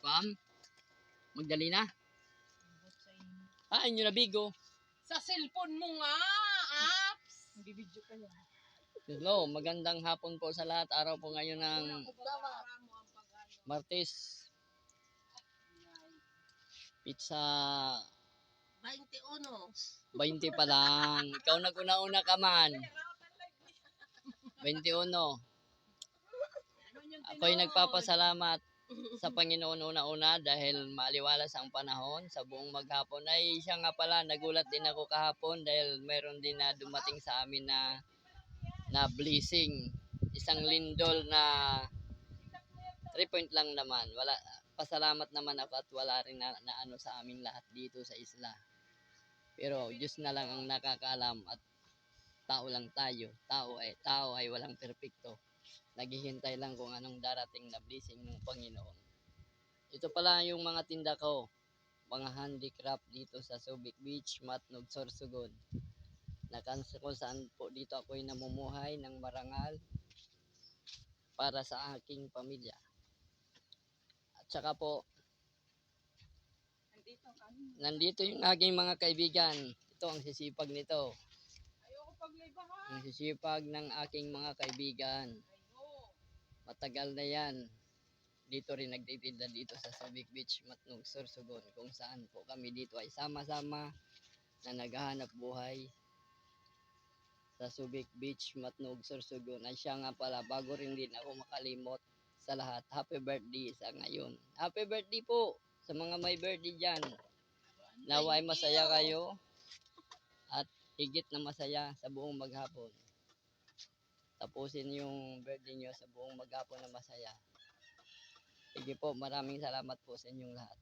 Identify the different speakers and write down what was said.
Speaker 1: Pam? Magdalena? Inyo na bigo.
Speaker 2: Sa cellphone mo nga, apps. Bibidyo ka yan.
Speaker 1: Hello, magandang hapon po sa lahat. Araw po ngayon ng Martes. Pizza 20 pa lang. Ikaw nag-una-una ka man. 21. Ako'y nagpapasalamat sa Panginoon una-una dahil maaliwalas ang panahon sa buong maghapon. Ay siya nga pala, nagulat din ako kahapon dahil meron din na dumating sa amin na blessing. Isang lindol na 3 point lang naman. Pasalamat naman ako at wala rin na ano sa amin lahat dito sa isla. Pero Diyos na lang ang nakakaalam at tao lang tayo. Tao ay walang perpekto. Naghihintay lang kung anong darating na blessing ng Panginoon. Ito pala yung mga tinda ko. Mga handicraft dito sa Subic Beach, Matnog, Sorsogon. Kung saan po dito ako'y namumuhay ng marangal para sa aking pamilya. At saka po, nandito yung aking mga kaibigan. Ito ang sisipag nito. Ang sisipag ng aking mga kaibigan. Matagal na yan. Dito rin nagtitinda dito sa Subic Beach, Matnog, Sorsogon. Kung saan po kami dito ay sama-sama na naghahanap buhay sa Subic Beach, Matnog, Sorsogon. Ay siya nga pala, bago rin din ako makalimot sa lahat. Happy birthday sa ngayon. Happy birthday po sa mga may birthday dyan. Naway masaya kayo at higit na masaya sa buong maghapon. Tapusin yung birthday nyo sa buong maghapon na masaya. Sige po, maraming salamat po sa inyong lahat.